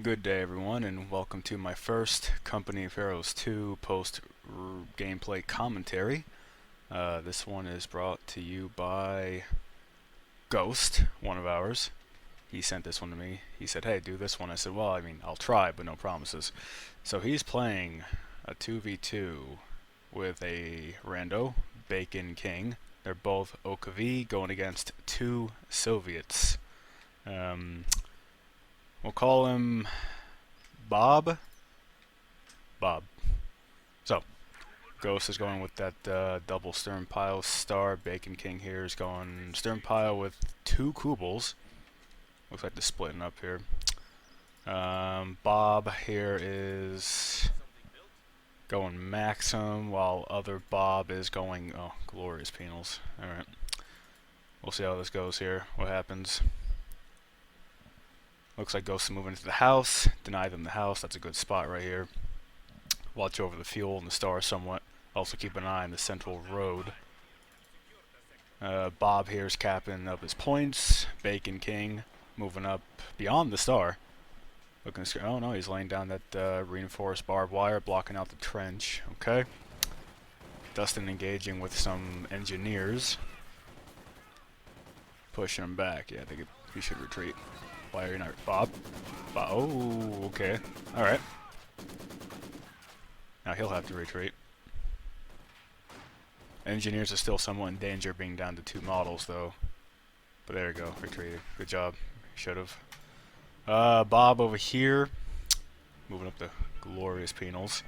Good day everyone, and welcome to my first Company of Heroes 2 post-gameplay commentary. This one is brought to you by Ghost, one of ours. He sent this one to me. He said, hey, do this one. I said, well, I mean, I'll try, but no promises. So he's playing a 2v2 with a rando, BaconKing. They're both OKV going against two Soviets. We'll call him Bob. So, Ghost is going with that double stern pile star. BaconKing here is going stern pile with two Kubels. Looks like they're splitting up here. Bob here is going Maxim, while other Bob is going, oh, glorious penals. Alright. We'll see how this goes here, what happens. Looks like Ghost is moving into the house. Deny them the house. That's a good spot right here. Watch over the fuel and the star somewhat. Also keep an eye on the central road. Bob here is capping up his points. BaconKing moving up beyond the star. Looking to, oh no, he's laying down that reinforced barbed wire, blocking out the trench. Okay. Dustin engaging with some engineers. Pushing him back. Yeah, I think he should retreat. Why are you not, Bob? Oh, okay. Alright. Now he'll have to retreat. Engineers are still somewhat in danger being down to two models, though. But there you go, retreated. Good job. Should've. Bob over here. Moving up the glorious penals.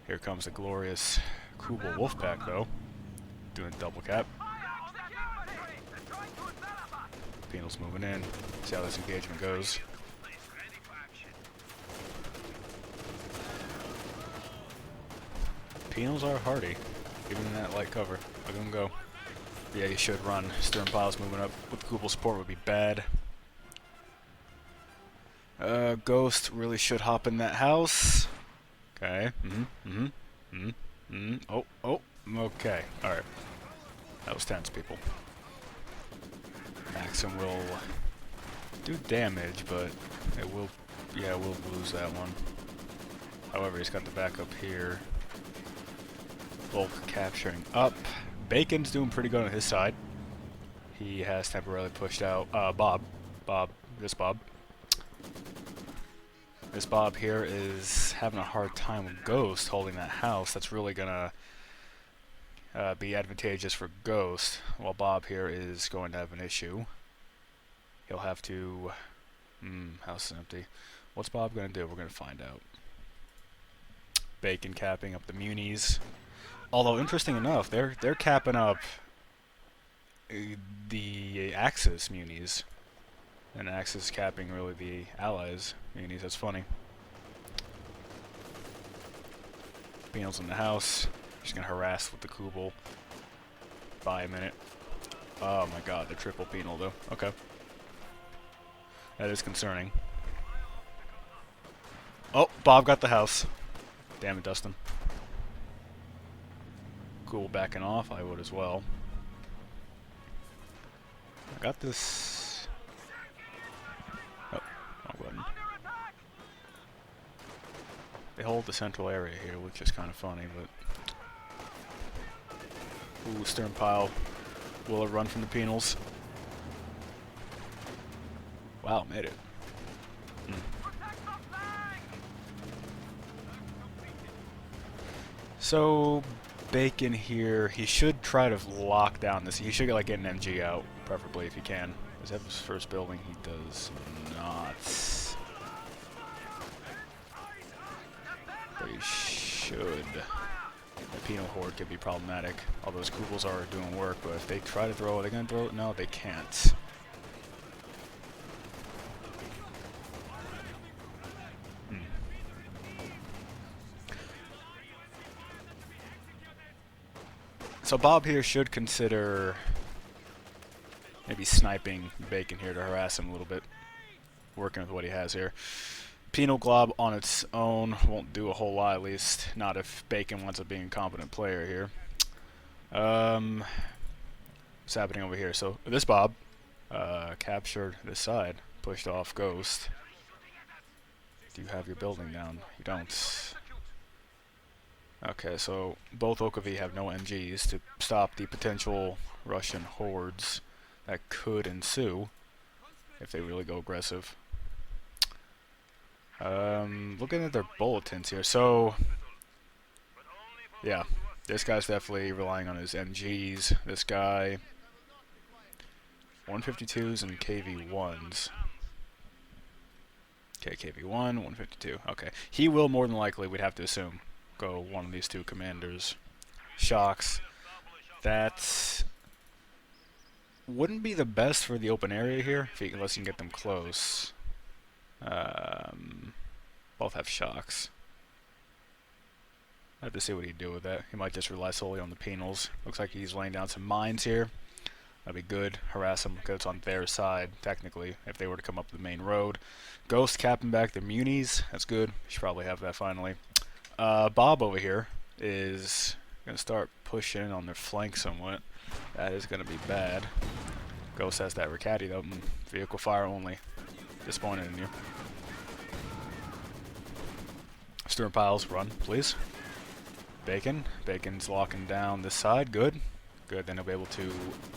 Here comes the glorious Kubel Wolfpack, though. Doing double cap. Penal's moving in. See how this engagement goes. Penals are hardy, even in that light cover. Look at him go. Yeah, you should run. Stern piles moving up with Kubel support would be bad. Ghost really should hop in that house. Okay. Oh. Okay. Alright. That was tense, people. Maxim will do damage, but it will, yeah, we'll lose that one. However, he's got the backup here. Bulk capturing up. Bacon's doing pretty good on his side. He has temporarily pushed out this Bob. This Bob here is having a hard time with Ghost holding that house. That's really gonna be advantageous for Ghost, while Bob here is going to have an issue. He'll have to... house is empty. What's Bob going to do? We're going to find out. Bacon capping up the munis. Although, interesting enough, they're capping up the Axis munis. And Axis capping really the Allies munis. That's funny. Penal's in the house. Just gonna harass with the Kubel. Buy a minute. Oh my god, the triple penal though. Okay. That is concerning. Oh, Bob got the house. Damn it, Dustin. Cool, backing off. I would as well. I got this. Oh, wrong button. They hold the central area here, which is kind of funny, but. Ooh, stern pile. Will it run from the penals? Wow, made it. So, Bacon here, he should try to lock down this. He should get an MG out, preferably if he can. Does he have his first building? He does not. But he should. The penal horde could be problematic. All those Kubels are doing work, but if they try to throw, are they going to throw it? No, they can't. So Bob here should consider maybe sniping Bacon here to harass him a little bit. Working with what he has here. Penal Glob on its own won't do a whole lot, at least not if Bacon wants to be a competent player here. What's happening over here? So this Bob captured this side, pushed off Ghost. Do you have your building down? You don't. Okay, so both Okavi have no MGs to stop the potential Russian hordes that could ensue if they really go aggressive. Looking at their bulletins here, so yeah, this guy's definitely relying on his MGs. This guy, 152s and KV1s. Okay, KV1, 152. Okay, he will more than likely, we'd have to assume, go one of these two commanders. Shocks. That wouldn't be the best for the open area here, unless you can get them close. Both have shocks. I have to see what he'd do with that. He might just rely solely on the penals. Looks like he's laying down some mines here. That'd be good. Harass them because it's on their side, technically, if they were to come up the main road. Ghost capping back their munis. That's good. Should probably have that finally. Bob over here is going to start pushing on their flank somewhat. That is going to be bad. Ghost has that Ricati though. Vehicle fire only. Disappointed in you. Stern piles, run, please. Bacon. Bacon's locking down this side. Good. Good, then he'll be able to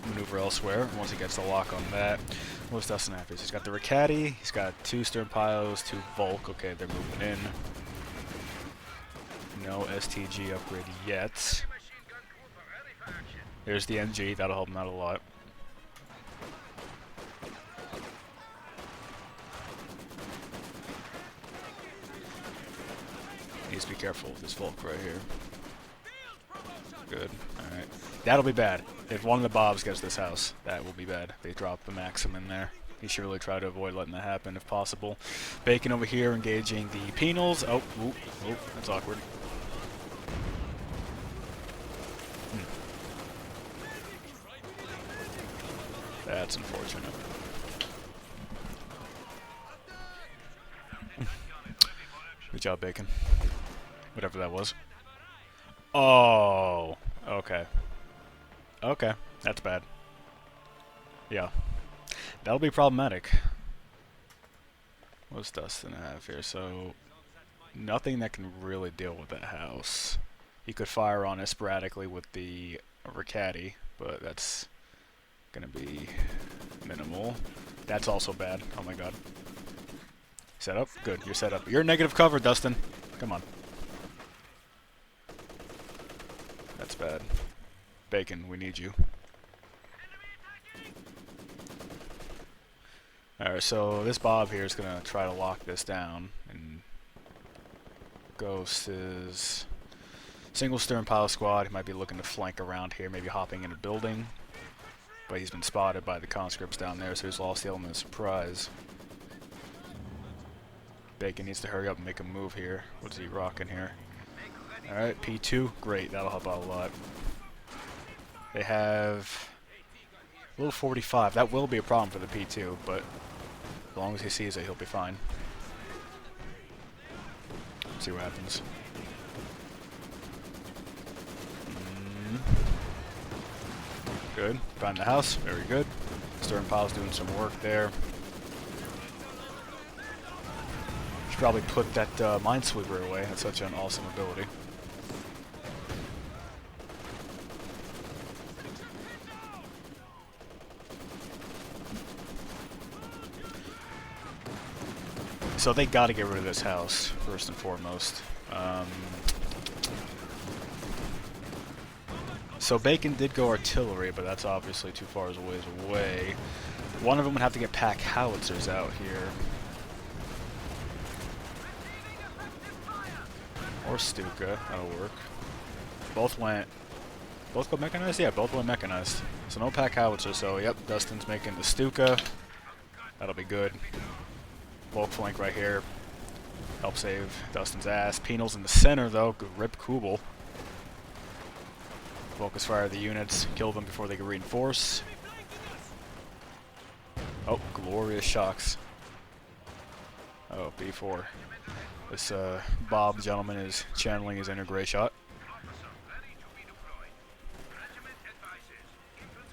maneuver elsewhere once he gets the lock on that. What's Dustin have? He's got the Ricati. He's got 2 Stern piles, 2 Volk. Okay, they're moving in. No STG upgrade yet. There's the MG. That'll help him out a lot. Needs to be careful with this Volk right here. Good. Alright. That'll be bad. If one of the Bobs gets this house, that will be bad. They drop the Maxim in there. He should really try to avoid letting that happen if possible. Bacon over here engaging the penals. Oh, that's awkward. That's unfortunate. Good job, Bacon. Whatever that was. Oh, okay. Okay, that's bad. Yeah. That'll be problematic. What's Dustin have here? So, nothing that can really deal with that house. He could fire on it sporadically with the Ricati, but that's gonna be minimal. That's also bad. Oh my god. Set up? Good, you're set up. You're negative cover, Dustin. Come on. That's bad. Bacon, we need you. Alright, so this Bob here is going to try to lock this down. And Ghost is single stern pile squad. He might be looking to flank around here, maybe hopping in a building. But he's been spotted by the conscripts down there, so he's lost the element of surprise. Bacon needs to hurry up and make a move here. What's he rocking here? Alright, P2. Great, that'll help out a lot. They have a little 45. That will be a problem for the P2, but as long as he sees it, he'll be fine. Let's see what happens. Good. Find the house. Very good. Stern pile's doing some work there. Should probably put that Minesweeper away. That's such an awesome ability. So they got to get rid of this house, first and foremost. So Bacon did go artillery, but that's obviously too far as a ways away. One of them would have to get pack howitzers out here. Or Stuka, that'll work. Both go mechanized? Yeah, both went mechanized. So no pack howitzer, so yep, Dustin's making the Stuka. That'll be good. Volk flank right here. Help save Dustin's ass. Penals in the center though. Good rip Kubel. Focus fire the units. Kill them before they can reinforce. Oh, glorious shocks. Oh, B4. This Bob gentleman is channeling his inner gray shot.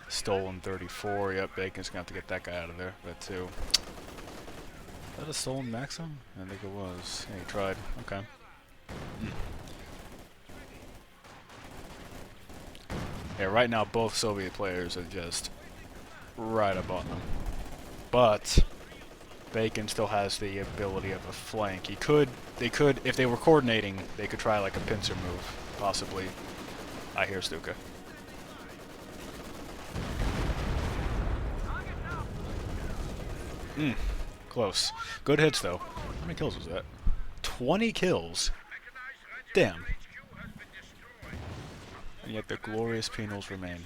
Stolen 34. Yep, Bacon's gonna have to get that guy out of there. That too. that a stolen Maxim? I think it was. Yeah, he tried. Okay. Yeah, right now both Soviet players are just right up on them. But Bacon still has the ability of a flank. They could, if they were coordinating, they could try like a pincer move, possibly. I hear Stuka. Close. Good hits though. How many kills was that? 20 kills. Damn. And yet the glorious penals remain.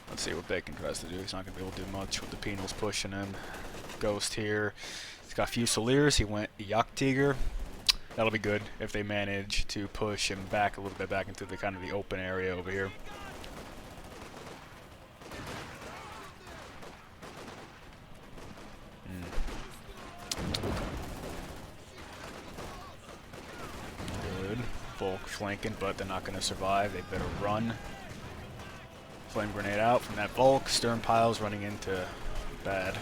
Let's see what Bacon tries to do. He's not going to be able to do much with the penals pushing him. Ghost here. He's got Fusiliers. He went Jagdtiger. That'll be good if they manage to push him back a little bit back into the kind of the open area over here. Good. Volk flanking, but they're not going to survive. They better run. Flame grenade out from that Volk. Stern piles running into bad.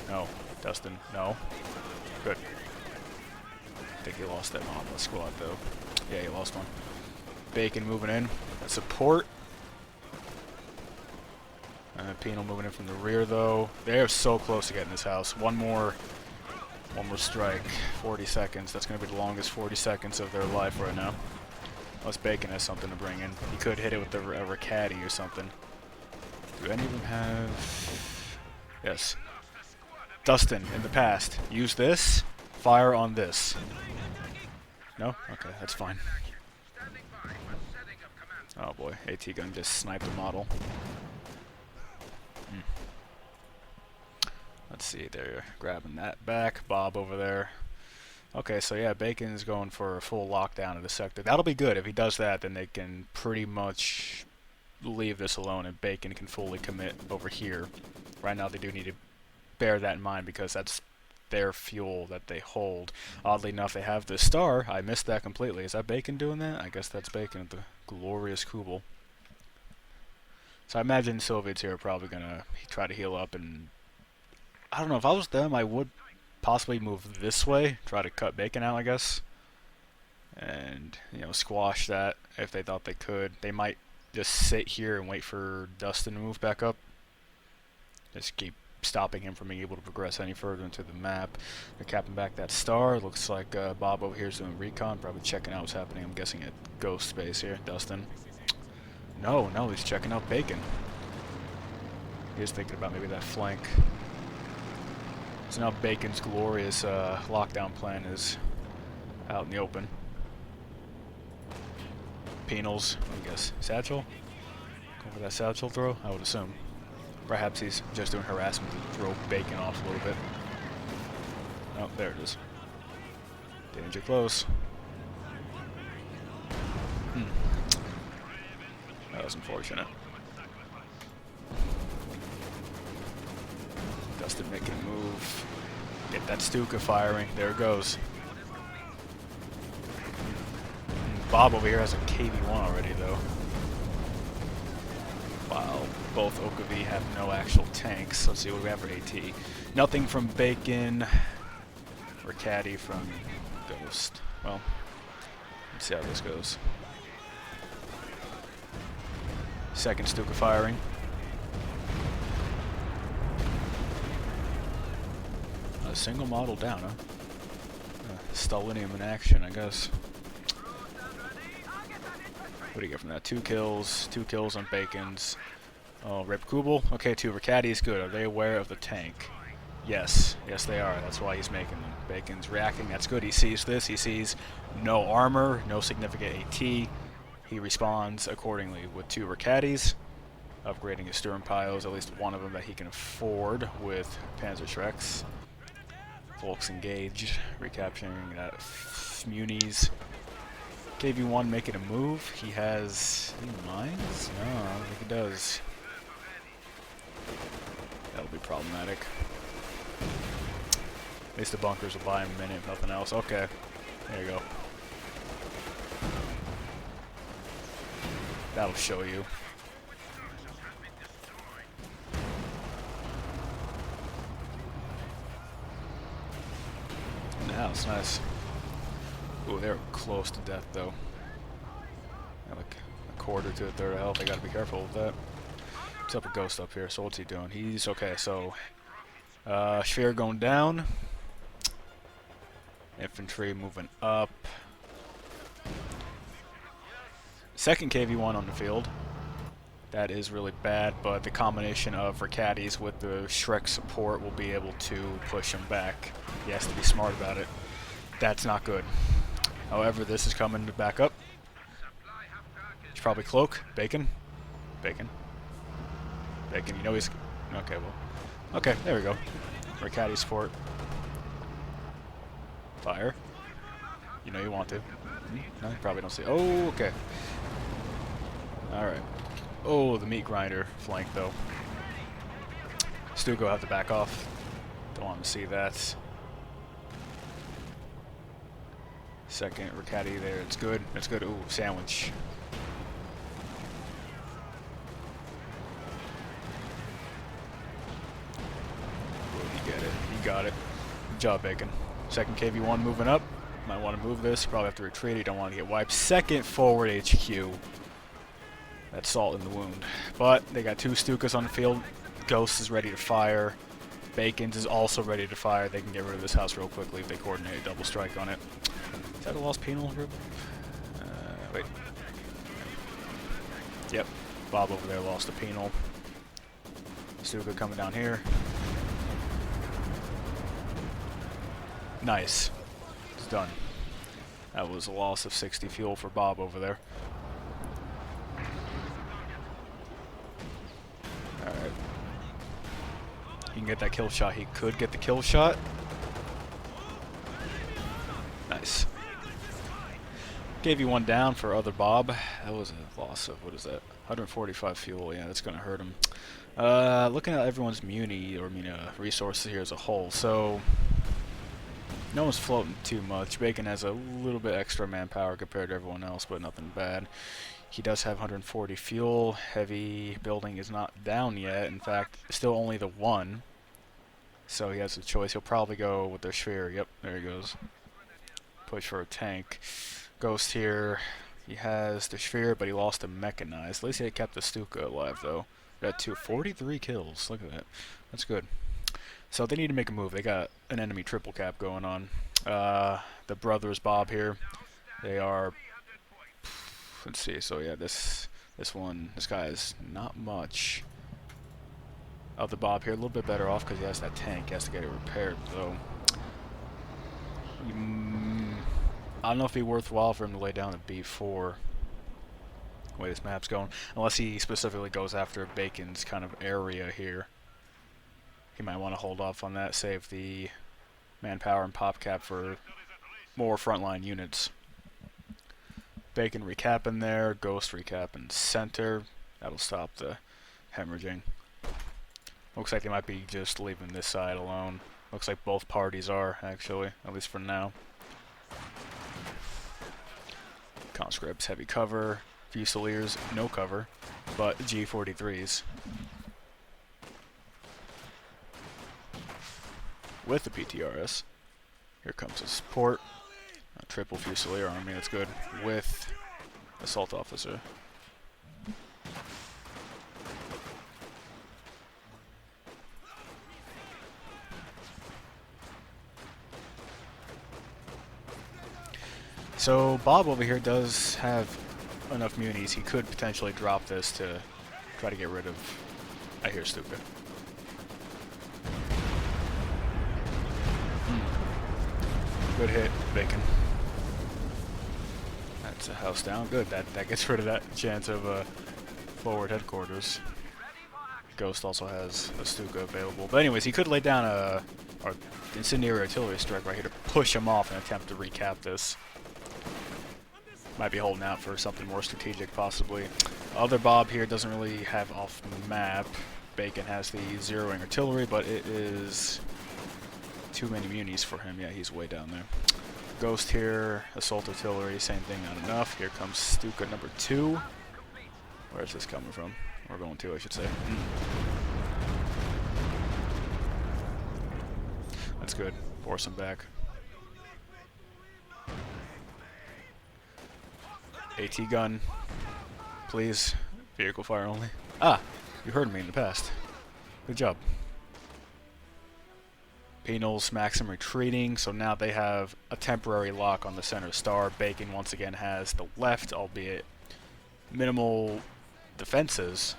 No. Dustin, no. Good. I think he lost that Mamba squad though. Yeah, he lost one. Bacon moving in. Support. Penal moving in from the rear though. They're so close to getting this house. One more strike. 40 seconds. That's going to be the longest 40 seconds of their life right now. Unless Bacon has something to bring in. He could hit it with a Ricaddy or something. Do any of them have... Yes. Dustin, in the past. Use this. Fire on this. No? Okay, that's fine. Oh boy, AT gun just sniped the model. Let's see, they're grabbing that back. Bob over there. Okay, so yeah, Bacon's going for a full lockdown of the sector. That'll be good. If he does that, then they can pretty much leave this alone and Bacon can fully commit over here. Right now they do need to bear that in mind because that's their fuel that they hold. Oddly enough, they have the star. I missed that completely. Is that Bacon doing that? I guess that's Bacon at the glorious Kubel. So I imagine Soviets here are probably going to try to heal up, and I don't know, if I was them, I would possibly move this way, try to cut Bacon out, I guess, and, you know, squash that if they thought they could. They might just sit here and wait for Dustin to move back up. Just keep stopping him from being able to progress any further into the map. They're capping back that star. Looks like Bob over here is doing recon, probably checking out what's happening. I'm guessing at Ghost Space here. Dustin. No, he's checking out Bacon. He's thinking about maybe that flank. So now Bacon's glorious lockdown plan is out in the open. Penals, I guess. Satchel? Go for that satchel throw, I would assume. Perhaps he's just doing harassment to throw Bacon off a little bit. Oh, there it is. Danger close. That was unfortunate. Dustin making a move. Get that Stuka firing. There it goes. Bob over here has a KV-1 already, though. While both OKV have no actual tanks. Let's see what we have for AT. Nothing from Bacon. Or Caddy from Ghost. Well, let's see how this goes. Second Stuka firing. A single model down, huh? Stalinium in action, I guess. What do you get from that? 2 kills. 2 kills on Bacon's. Oh, Rip Kubel. Okay, 2 Ricaddi's good. Are they aware of the tank? Yes. Yes, they are. That's why he's making them. Bacon's reacting. That's good. He sees this. He sees no armor, no significant AT. He responds accordingly with 2 Ricaddi's, upgrading his Sturm piles, at least one of them that he can afford with Panzer Shreks. Volks engaged, recapturing that Muni's. KV-1 making a move. He has any mines? No, I don't think he does. That'll be problematic. At least the bunkers will buy him a minute, if nothing else. Okay, there you go. That'll show you. Nice, nice. Ooh, they're close to death, though. They're like a quarter to a third of health. They gotta be careful with that. What's up with Ghost up here? So what's he doing? He's okay, so... Sphere going down. Infantry moving up. Second KV-1 on the field. That is really bad, but the combination of Ricadis with the Shrek support will be able to push him back. He has to be smart about it. That's not good. However, this is coming back up. It's probably Cloak. Bacon. Bacon. Bacon. You know he's... Okay, well... Okay, there we go. Ricadi support. Fire. You know you want to. No, you probably don't see... Oh, okay. Alright. Oh, the meat grinder flank, though. Stugo have to back off. Don't want to see that. Second Ricadi there. It's good. It's good. Ooh, sandwich. Ooh, he get it. He got it. Good job, Bacon. Second KV-1 moving up. Might want to move this. You probably have to retreat. You don't want to get wiped. Second forward HQ. That's salt in the wound. But they got two Stukas on the field. Ghost is ready to fire. Bacon's is also ready to fire. They can get rid of this house real quickly if they coordinate a double strike on it. Is that a lost penal group? Wait. Yep. Bob over there lost a penal. Stuka coming down here. Nice. It's done. That was a loss of 60 fuel for Bob over there. Alright. He can get that kill shot. He could get the kill shot. Nice. Gave you one down for other Bob. That was a loss of, what is that? 145 fuel. Yeah, that's going to hurt him. Looking at everyone's muni, or resources here as a whole. So, no one's floating too much. Bacon has a little bit extra manpower compared to everyone else, but nothing bad. He does have 140 fuel. Heavy building is not down yet. In fact, still only the one. So he has a choice. He'll probably go with their sphere. Yep, there he goes. Push for a tank. Ghost here. He has the sphere, but he lost a mechanized. At least he kept the Stuka alive, though. Got 243 kills. Look at that. That's good. So they need to make a move. They got an enemy triple cap going on. The brothers Bob here. They are... Let's see. So yeah, this guy is not much of the Bob here. A little bit better off because he has that tank. He has to get it repaired, though. I don't know if it'd be worthwhile for him to lay down a B4. The way this map's going, unless he specifically goes after Bacon's kind of area here. He might want to hold off on that, save the manpower and pop cap for more frontline units. Bacon recapping there, Ghost recapping center. That'll stop the hemorrhaging. Looks like they might be just leaving this side alone. Looks like both parties are, actually, at least for now. Conscripts, heavy cover. Fusiliers, no cover, but G43s. With the PTRS. Here comes the support. A triple Fusilier army, that's good. With Assault Officer. So Bob over here does have enough munis. He could potentially drop this to try to get rid of... I hear stupid. Good hit, Bacon. That's a house down. Good. That gets rid of that chance of forward headquarters. Ghost also has a Stuka available. But anyways, he could lay down a incendiary artillery strike right here to push him off and attempt to recap this. Might be holding out for something more strategic, possibly. Other Bob here doesn't really have off map. Bacon has the zeroing artillery, but it is too many munis for him. Yeah, he's way down there. Ghost here, assault artillery, same thing, not enough. Here comes Stuka number 2. Where is this coming from? We're going to, I should say. That's good. Force him back. AT gun. Please. Vehicle fire only. Ah! You heard me in the past. Good job. Penals, Maxim retreating, so now they have a temporary lock on the center star. Bacon once again has the left, albeit minimal defenses.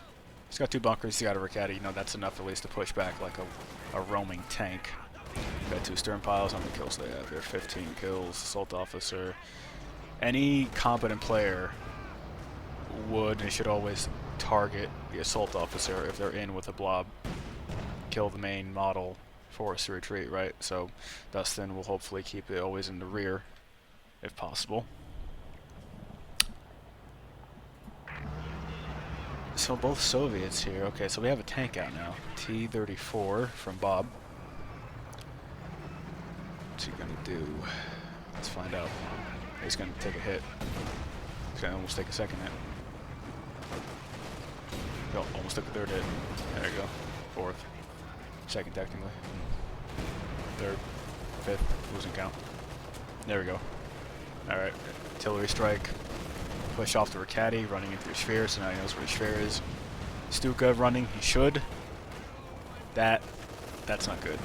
He's got 2 bunkers, he's got a Riccati, you know, that's enough at least to push back like a roaming tank. Got 2 stern piles on the kills they have here, 15 kills, assault officer. Any competent player would and should always target the assault officer if they're in with a blob. Kill the main model, force to retreat, right? So Dustin will hopefully keep it always in the rear if possible. So both Soviets here. Okay, so we have a tank out now. T-34 from Bob. What's he gonna do? Let's find out. He's gonna take a hit. He's gonna almost take a second hit. Oh, almost took the 3rd hit. There you go. 4th. 2nd technically. 3rd. 5th. Losing count. There we go. Alright. Artillery strike. Push off the Riccati, running into your sphere, so now he knows where his sphere is. Stuka running, he should. That's not good.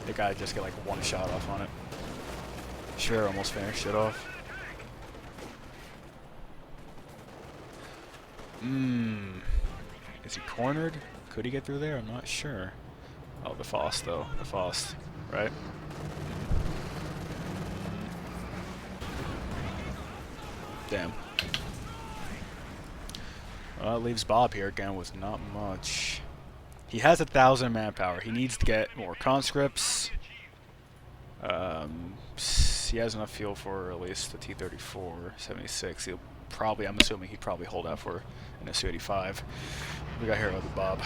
The guy just get like 1 shot off on it. Sphere almost finished it off. Is he cornered? Could he get through there? I'm not sure. Oh, the Faust though. The Faust, right? Damn. Well, that leaves Bob here again with not much. He has 1,000 manpower. He needs to get more conscripts. He has enough fuel for at least the T-34, 76. He'll probably, I'm assuming he'd probably hold out for an SU-85. We got here with Bob.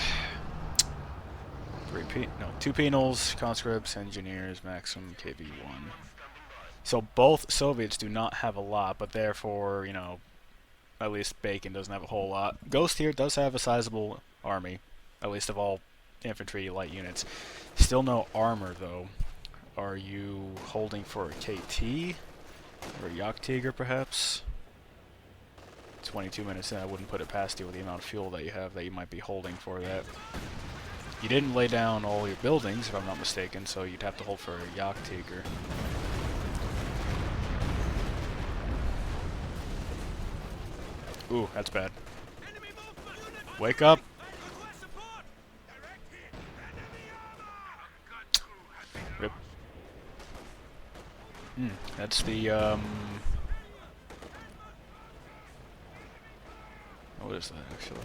2 penals, conscripts, engineers, Maxim, KV-1. So both Soviets do not have a lot, but therefore, you know, at least Bacon doesn't have a whole lot. Ghost here does have a sizable army, at least of all infantry light units. Still no armor, though. Are you holding for a KT? Or a Jagdtiger, perhaps? 22 minutes in, I wouldn't put it past you with the amount of fuel that you have that you might be holding for that. You didn't lay down all your buildings, if I'm not mistaken, so you'd have to hold for a Jagdtiger. Ooh, that's bad. Wake up! Rip. That's the, what is that, actually?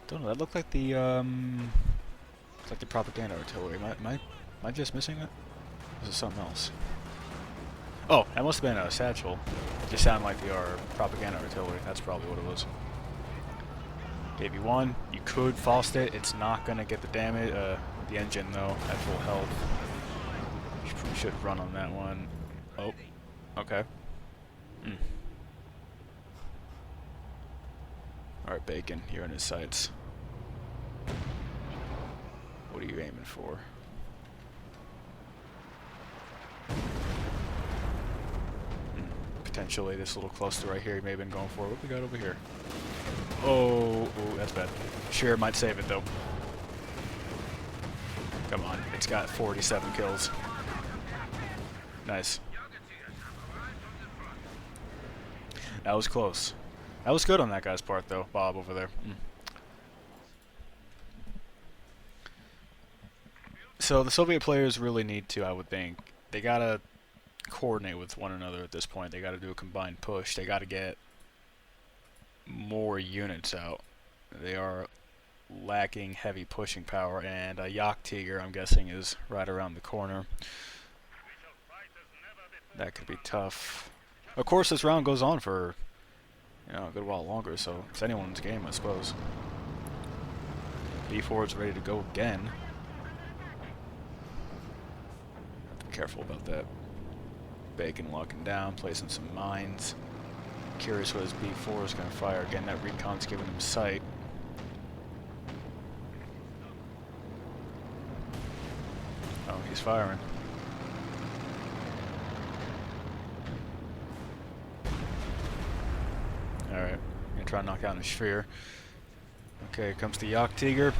Don't know, that looked like the, it's like the propaganda artillery. Am I just missing it? Or is it something else? Oh, that must have been a satchel. It just sounded like the propaganda artillery. That's probably what it was. KV-1, you could Faust it. It's not going to get the damage. The engine, though, at full health. You should run on that one. Oh, okay. Alright, Bacon, you're in his sights. What are you aiming for? Potentially this little cluster right here he may have been going for. What we got over here? Oh, that's bad. Sure, might save it though. Come on, it's got 47 kills. Nice. That was close. That was good on that guy's part though, Bob over there. So the Soviet players really need to, I would think, they gotta coordinate with one another at this point. They gotta do a combined push. They gotta get more units out. They are lacking heavy pushing power, and a Jagdtiger, I'm guessing, is right around the corner. That could be tough. Of course, this round goes on for, you know, a good while longer, so it's anyone's game, I suppose. B4 is ready to go again. Have to be careful about that. Bacon locking down, placing some mines. Curious what his B4 is going to fire. Again, that recon's giving him sight. Oh, he's firing. Alright, gonna try to knock down the sphere. Okay, here comes the Jagdtiger.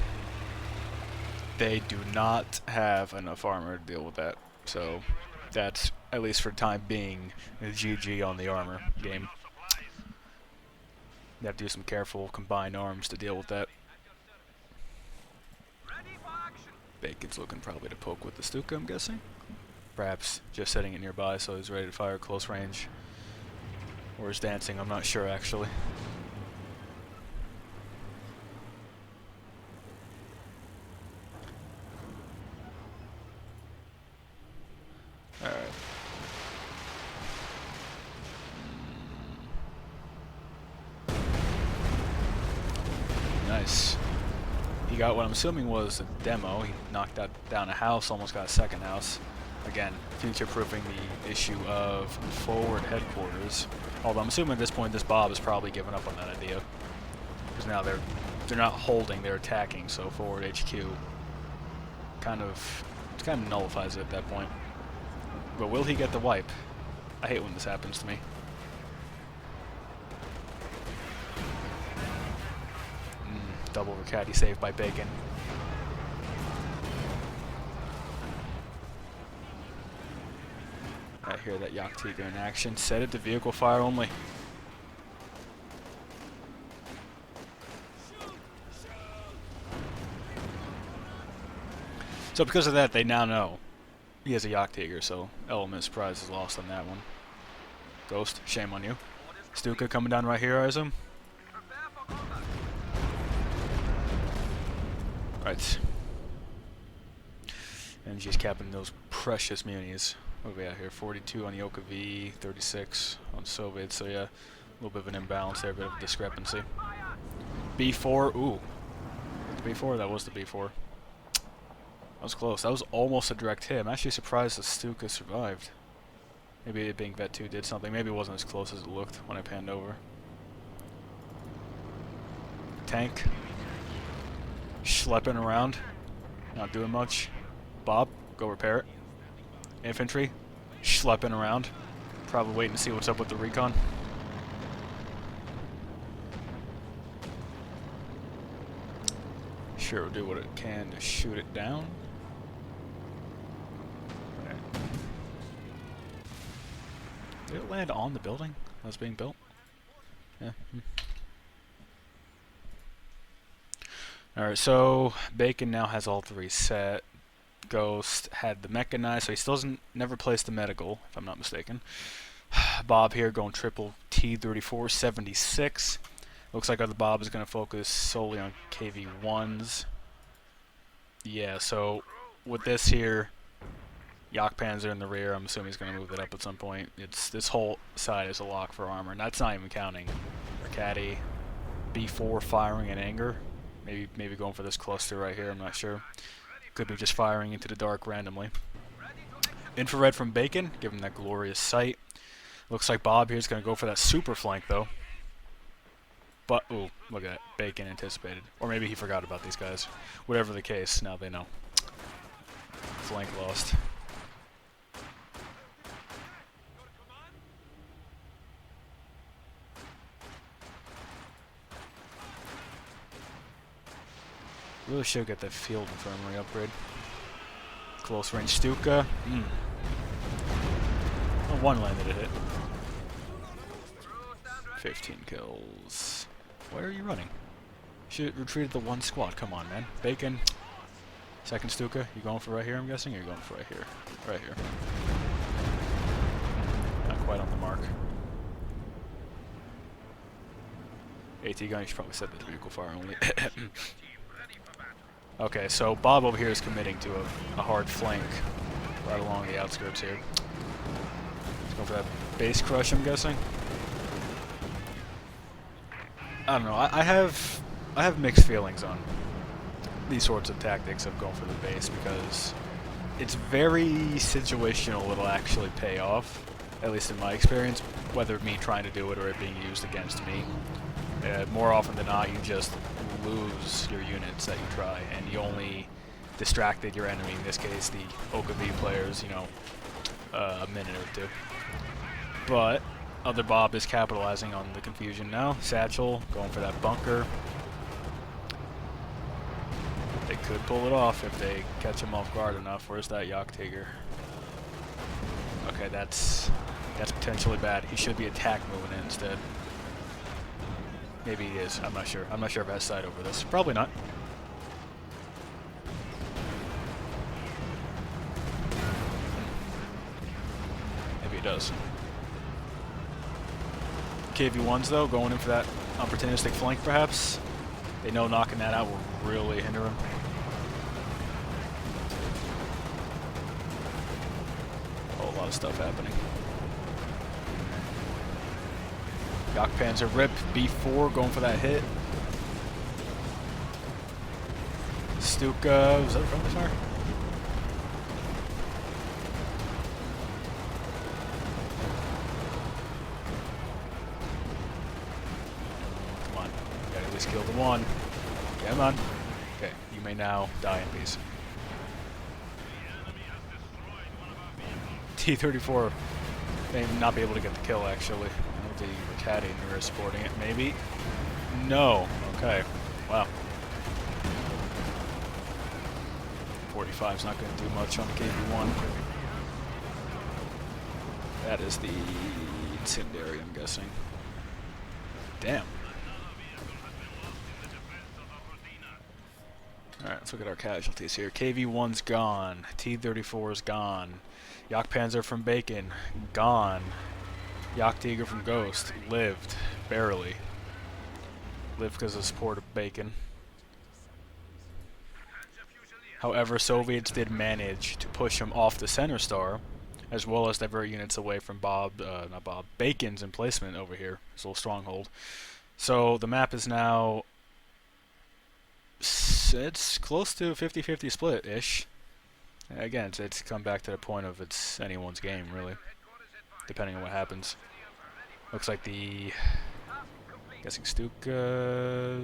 They do not have enough armor to deal with that, so that's, at least for the time being, a GG on the armor game. You have to do some careful combined arms to deal with that. Bacon's looking probably to poke with the Stuka, I'm guessing. Perhaps just setting it nearby so he's ready to fire close range. Or he's dancing, I'm not sure actually. Alright. Nice. He got what I'm assuming was a demo. He knocked down a house, almost got a second house. Again, future-proofing the issue of forward headquarters. Although I'm assuming at this point this Bob has probably given up on that idea. Because now they're not holding, they're attacking, so forward HQ kind of nullifies it at that point. But will he get the wipe? I hate when this happens to me. Double Ricati saved by Bacon. I hear that Jagdtiger in action. Set it to vehicle fire only. So because of that, they now know he has a Jagdtiger, so element surprise is lost on that one. Ghost, shame on you. Stuka coming down right here, I assume? Right. And she's capping those precious munis. What do we got here? 42 on the Yoka V, 36 on Soviet, so yeah, a little bit of an imbalance there, a bit of a discrepancy. B4, ooh. The B4, that was the B4. That was close. That was almost a direct hit. I'm actually surprised the Stuka survived. Maybe it being Vet 2 did something. Maybe it wasn't as close as it looked when I panned over. Tank. Schlepping around. Not doing much. Bob, go repair it. Infantry. Schlepping around. Probably waiting to see what's up with the recon. Sure will do what it can to shoot it down. Right. Did it land on the building that was being built? Yeah. Alright, so Bacon now has all three set. Ghost had the mechanized, so he still never placed the medical, if I'm not mistaken. Bob here going triple T-34 76. Looks like the Bob is going to focus solely on KV-1s. Yeah, so with this here, Jagdpanzer in the rear, I'm assuming he's going to move it up at some point. This whole side is a lock for armor, and that's not even counting Ricati, B4 firing in anger. Maybe going for this cluster right here, I'm not sure. Could be just firing into the dark randomly. Infrared from Bacon, give him that glorious sight. Looks like Bob here is going to go for that super flank though. But, ooh, look at that. Bacon anticipated. Or maybe he forgot about these guys. Whatever the case, now they know. Flank lost. Really should get that field infirmary upgrade. Close range Stuka. Oh, one landed a hit. 15 kills. Where are you running? Should have retreated the one squad. Come on, man. Bacon. Second Stuka. You going for right here, I'm guessing? Or you going for right here? Right here. Not quite on the mark. AT gun, you should probably set the vehicle fire only. Okay, so Bob over here is committing to a hard flank right along the outskirts here. Let's go for that base crush, I'm guessing. I don't know. I have mixed feelings on these sorts of tactics of going for the base because it's very situational. It'll actually pay off, at least in my experience, whether me trying to do it or it being used against me. More often than not, you just lose your units that you try, and you only distracted your enemy, in this case the OKV players, you know, a minute or two. But Other Bob is capitalizing on the confusion now. Satchel going for that bunker. They could pull it off if they catch him off guard enough. Where's that Jagdtiger? Okay, that's potentially bad. He should be attack moving in instead. Maybe he is. I'm not sure. I'm not sure if it has sight over this. Probably not. Maybe he does. KV-1s, though, going in for that opportunistic flank, perhaps. They know knocking that out will really hinder him. Oh, a lot of stuff happening. Jagdpanzer rip, B4 going for that hit. Stuka, was that a friendly fire? Come on, you gotta at least kill the one. Come on. Okay, you may now die in peace. T-34 may not be able to get the kill, actually. The Ratheon who are supporting it, maybe? No. Okay. Wow. 45's not going to do much on the KV-1. That is the incendiary, I'm guessing. Damn. Alright, let's look at our casualties here. KV-1's gone. T-34's gone. Jagdpanzer from Bacon, gone. Jagdtiger from Ghost, lived. Barely. Lived because of support of Bacon. However, Soviets did manage to push him off the center star, as well as divert units away from Bacon's emplacement over here, his little stronghold. So the map is now, it's close to a 50-50 split-ish. Again, it's come back to the point of it's anyone's game, really, depending on what happens. Looks like the, guessing Stuka.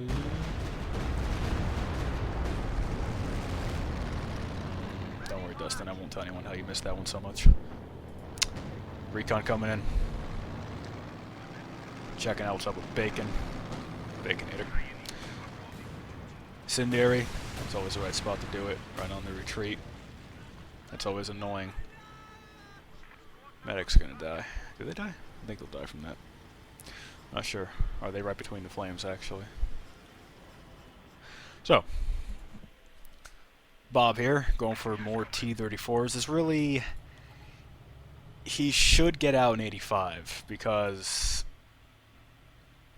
Don't worry, Dustin, I won't tell anyone how you missed that one so much. Recon coming in. Checking out what's up with Bacon. Baconator. Incendiary. That's always the right spot to do it. Right on the retreat. That's always annoying. Medic's gonna die. Do they die? I think they'll die from that. Not sure. Are they right between the flames, actually? So, Bob here, going for more T-34s. Is really, he should get out in 85, because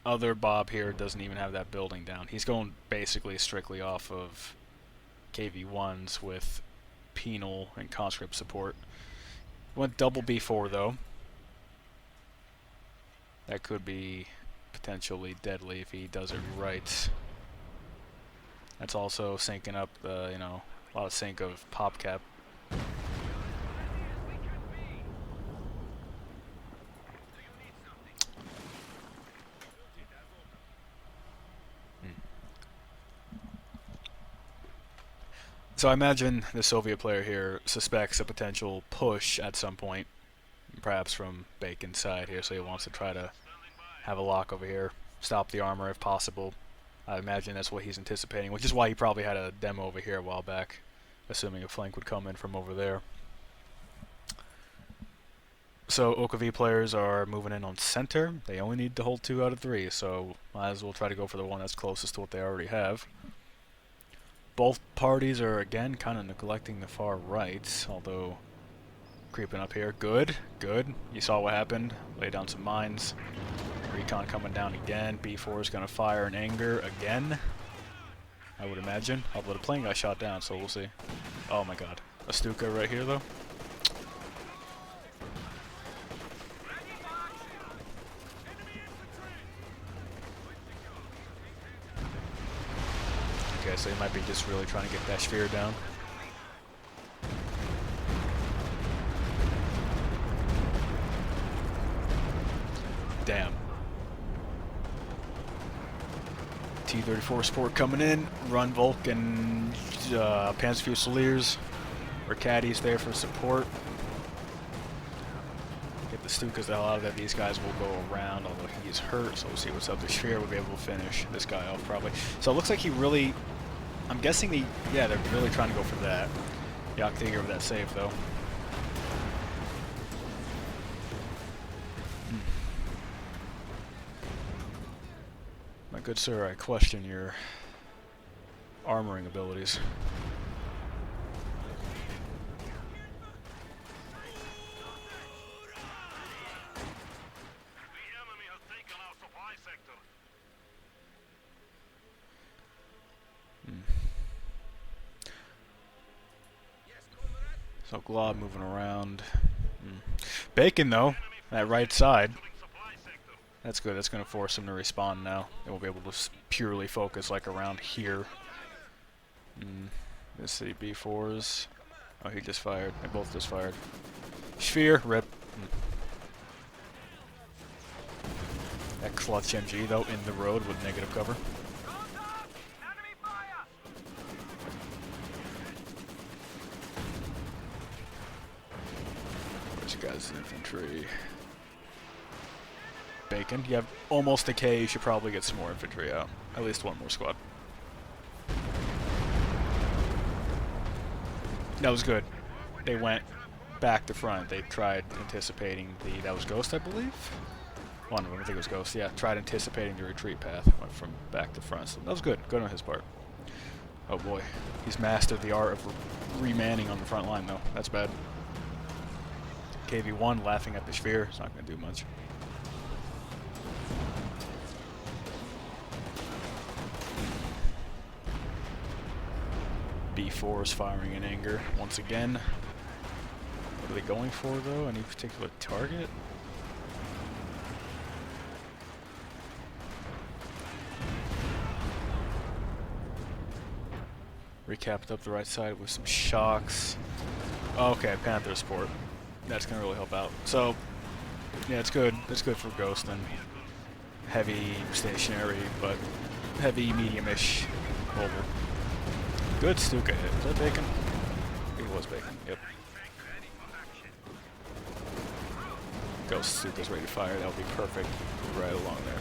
other Bob here doesn't even have that building down. He's going basically strictly off of KV-1s with penal and conscript support. Went double B4 though. That could be potentially deadly if he does it right. That's also syncing up the, you know, a lot of sync of pop cap. So I imagine the Soviet player here suspects a potential push at some point, perhaps from Bacon's side here, so he wants to try to have a lock over here, stop the armor if possible. I imagine that's what he's anticipating, which is why he probably had a demo over here a while back, assuming a flank would come in from over there. So OKV players are moving in on center. They only need to hold 2 out of 3, so might as well try to go for the one that's closest to what they already have. Both parties are, again, kind of neglecting the far right, although creeping up here. Good, good. You saw what happened. Lay down some mines. Recon coming down again. B4 is going to fire in anger again, I would imagine. Although the plane got shot down, so we'll see. Oh my god. A Stuka right here, though. Okay, so he might be just really trying to get that sphere down. Damn. T-34 support coming in. Run Volk and Panzerfusiliers or caddies there for support. Get the Stukas the hell out of there. These guys will go around, although he's hurt, so we'll see what's up. The Sphere will be able to finish this guy off, probably. So it looks like he really... I'm guessing yeah, they're really trying to go for that. Yaktiger with that save, though. My good sir, I question your armoring abilities. So Glob moving around. Bacon, though, that right side. That's good. That's going to force him to respawn now. They won't be able to purely focus like around here. Let's see, B4s. Oh, he just fired. They both just fired. Sphere, rip. That clutch MG, though, in the road with negative cover. Where's your guys' infantry? Bacon, you have almost a K. You should probably get some more infantry out. At least one more squad. That was good. They went back to front. They tried anticipating the... That was Ghost, I believe? One of them, I think it was Ghost. Yeah, tried anticipating the retreat path. Went from back to front. So that was good. Good on his part. Oh boy. He's mastered the art of remanning on the front line, though. That's bad. KV-1 laughing at the Sphere. It's not going to do much. B4 is firing in anger once again. What are they going for, though? Any particular target? Recapped up the right side with some shocks. Okay, Panther support. That's going to really help out. So, yeah, it's good. It's good for Ghost and heavy stationary, but heavy medium-ish mobile. Good Stuka hit. Is that Bacon? It was Bacon, yep. Ghost Stuka's ready to fire. That would be perfect. Right along there.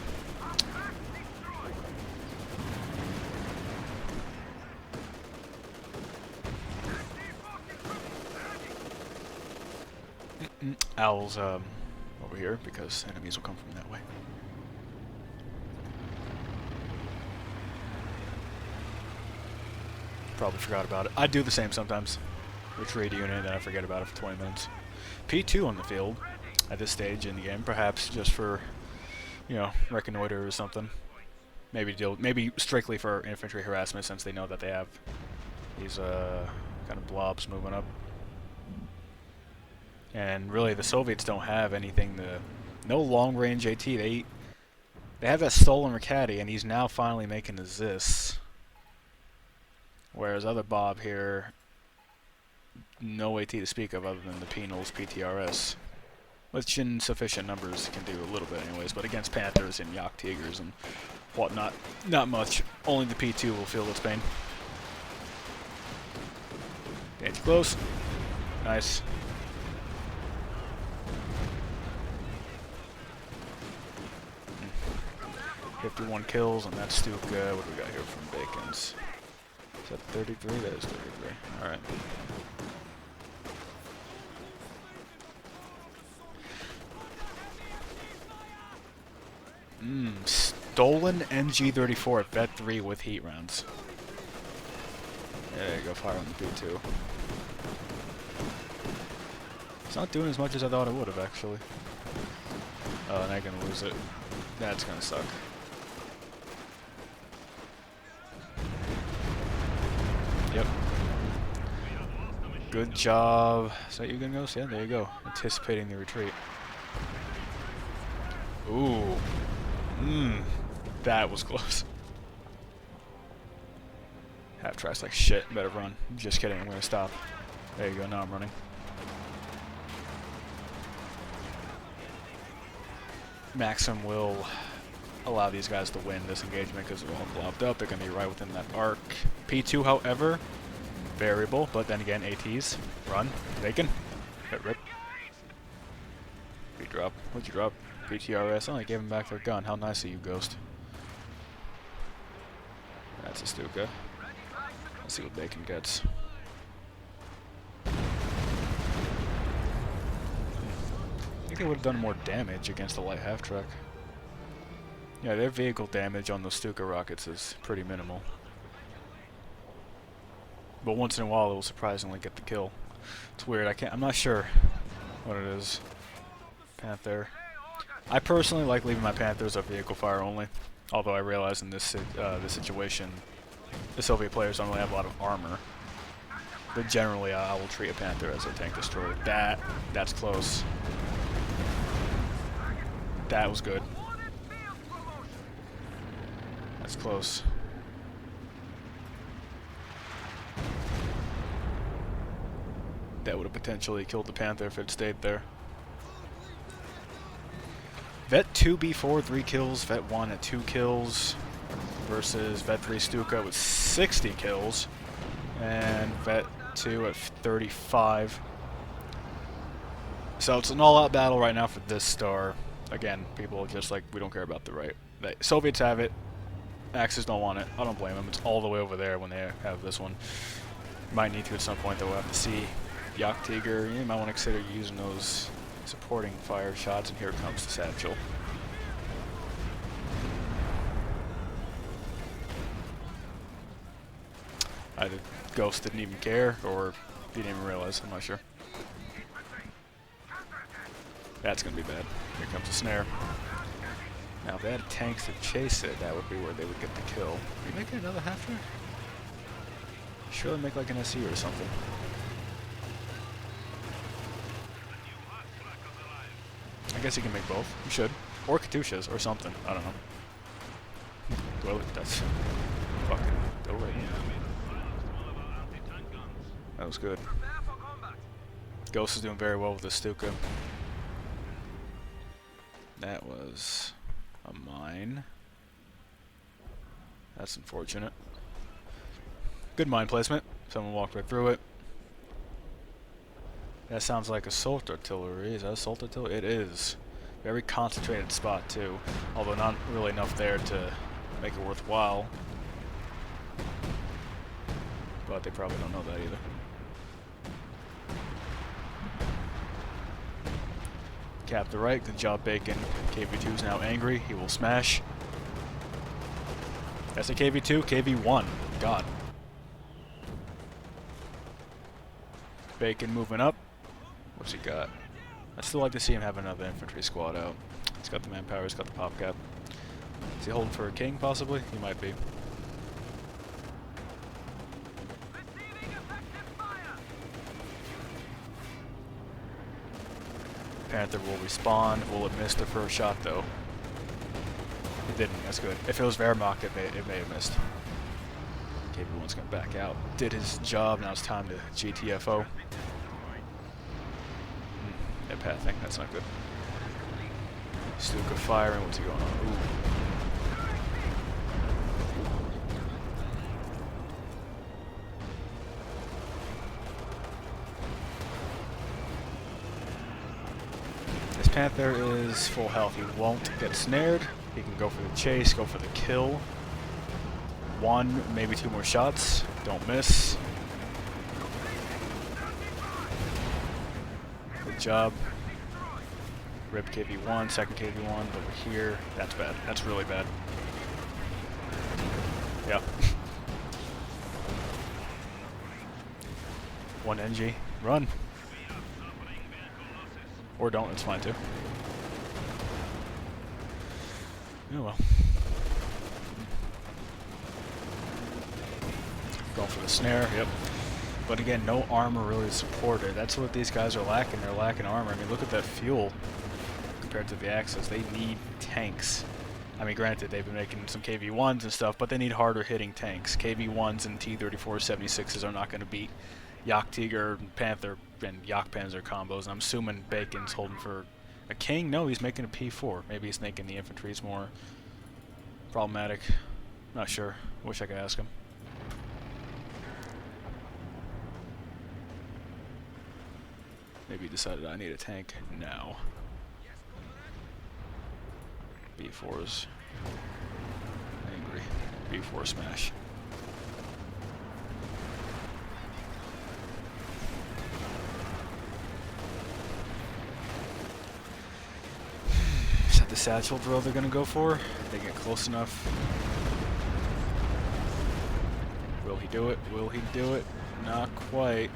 Owl's over here because enemies will come from that way. Probably forgot about it. I do the same sometimes. Retreat unit, and then I forget about it for 20 minutes. P2 on the field at this stage in the game, perhaps just for, you know, reconnoiter or something. Maybe strictly for infantry harassment, since they know that they have these kind of blobs moving up. And really, the Soviets don't have anything no long-range AT. They have that stolen Ricati, and he's now finally making his Zis. Whereas other Bob here, no AT to speak of other than the Penals PTRS, which in sufficient numbers can do a little bit anyways, but against Panthers and Yak Tigers and whatnot, not much. Only the P2 will feel its pain. Getting too close. Nice. Hmm. 51 kills, and that's Stuka. What do we got here from Bacon's? Is that 33? That is 33. Alright. Stolen MG34 at Bet 3 with heat rounds. There you go, fire on the B2. It's not doing as much as I thought it would have, actually. Oh, and I'm gonna lose it. That's gonna suck. Yep. Good job. Is that you gonna go? Yeah, there you go. Anticipating the retreat. Ooh. That was close. Half trash like shit. Better run. Just kidding. I'm gonna stop. There you go. Now I'm running. Maxim will allow these guys to win this engagement because they're all globbed up. They're going to be right within that arc. P2, however, variable, but then again, ATs. Run. Bacon. Hit rip. you drop? What'd you drop? PTRS. Oh, I gave him back their gun. How nice of you, Ghost. That's a Stuka. Let's see what Bacon gets. I think they would have done more damage against the light half-track. Yeah, their vehicle damage on those Stuka rockets is pretty minimal. But once in a while, it will surprisingly get the kill. It's weird. I'm not sure what it is. Panther. I personally like leaving my Panthers up vehicle fire only. Although I realize in this situation, the Soviet players don't really have a lot of armor. But generally, I will treat a Panther as a tank destroyer. That's close. That was good. That's close. That would have potentially killed the Panther if it stayed there. Vet 2B4, 3 kills. Vet 1 at 2 kills. Versus Vet 3 Stuka with 60 kills. And Vet 2 at 35. So it's an all-out battle right now for this star. Again, people are just like, we don't care about the right. The Soviets have it. Axis don't want it. I don't blame them. It's all the way over there when they have this one. Might need to at some point, though. We'll have to see. Yak Tiger, you might want to consider using those supporting fire shots, and here comes the satchel. Either Ghost didn't even care, or he didn't even realize, I'm not sure. That's going to be bad. Here comes the snare. Now if they had tanks to chase it, that would be where they would get the kill. Are you making another half-track? Surely make like an SE or something. I guess you can make both. You should. Or Katyushas, or something. I don't know. Do I look at that? Fucking delay. That was good. Ghost is doing very well with the Stuka. That was a mine. That's unfortunate. Good mine placement. Someone walked right through it. That sounds like assault artillery. Is that assault artillery? It is. Very concentrated spot too. Although not really enough there to make it worthwhile. But they probably don't know that either. Cap the right. Good job, Bacon. KV2 is now angry. He will smash. That's a KV2. KV1. God. Bacon moving up. What's he got? I'd still like to see him have another infantry squad out. He's got the manpower, he's got the pop cap. Is he holding for a king, possibly? He might be. Panther will respawn. Will it miss the first shot, though? It didn't. That's good. If it was Wehrmacht, it may have missed. KB1's going to back out. Did his job. Now it's time to GTFO. That pathing. That's not good. Stuka firing. What's he going on? Ooh. This Panther is full health. He won't get snared. He can go for the chase, go for the kill. 1, maybe 2 more shots. Don't miss. Good job. Rip KV1, second KV1 over here. That's bad. That's really bad. Yeah. 1 NG. Run. Or don't, it's fine too. Oh well. Going for the snare, yep. But again, no armor really supported. That's what these guys are lacking. They're lacking armor. I mean, look at that fuel compared to the Axis. They need tanks. I mean, granted, they've been making some KV-1s and stuff, but they need harder hitting tanks. KV-1s and T-34-76s are not going to beat Yak Tiger, Panther, and Yak Panzer combos. And I'm assuming Bacon's holding for a king? No, he's making a P4. Maybe he's thinking the infantry's more problematic. Not sure. Wish I could ask him. Maybe he decided I need a tank now. B4s. Angry. B4 smash. Is that the satchel drill they're gonna go for? If they get close enough. Will he do it? Will he do it? Not quite.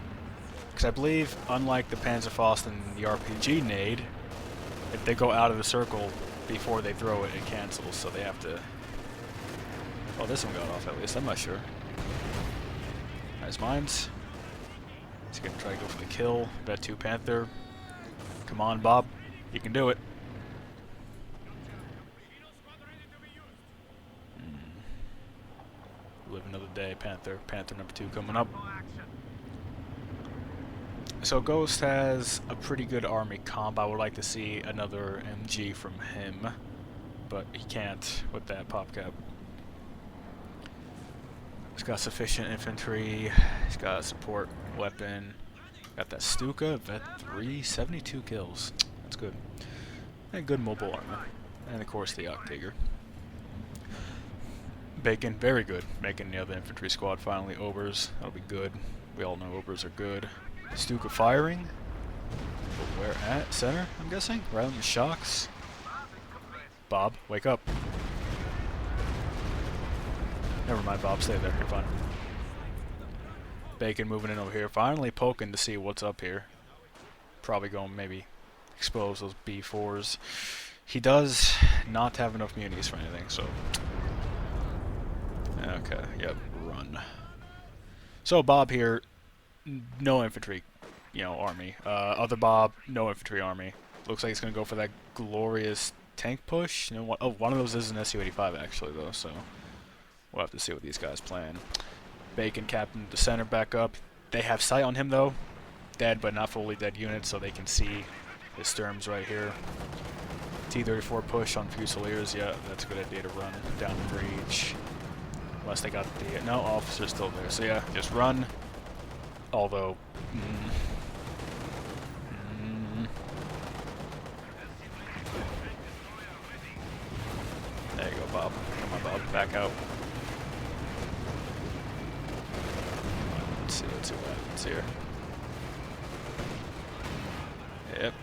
Because I believe, unlike the Panzerfaust and the RPG nade, if they go out of the circle before they throw it, it cancels, so they have to... Oh, this one got off at least, I'm not sure. Nice mines. He's gonna try to go for the kill. Bet 2 Panther. Come on, Bob. You can do it. Live another day, Panther. Panther number 2 coming up. So Ghost has a pretty good army comp. I would like to see another MG from him, but he can't with that pop cap. He's got sufficient infantry. He's got a support weapon. Got that Stuka, Vet 3, 72 kills. That's good. And good mobile armor. And of course the Octager. Bacon, very good. Making the other infantry squad finally overs. That'll be good. We all know overs are good. Stuka firing. But where at? Center, I'm guessing? Right on the shocks. Bob, wake up. Never mind, Bob, stay there. You're fine. Bacon moving in over here. Finally poking to see what's up here. Probably going to maybe expose those B4s. He does not have enough munis for anything, so... Okay, yep, run. So Bob here, no infantry, army. Other Bob, no infantry army. Looks like he's going to go for that glorious tank push. One of those is an Su-85 actually, though, so we'll have to see what these guys plan. Bacon captain the center back up. They have sight on him, though. Dead, but not fully dead units, so they can see his Sturms right here. T-34 push on Fusiliers. Yeah, that's a good idea to run down the breach. Unless they got the... No, officer's still there. So yeah, just run. Although... There you go, Bob. Come on, Bob. Back out. Let's see what happens here. Yep.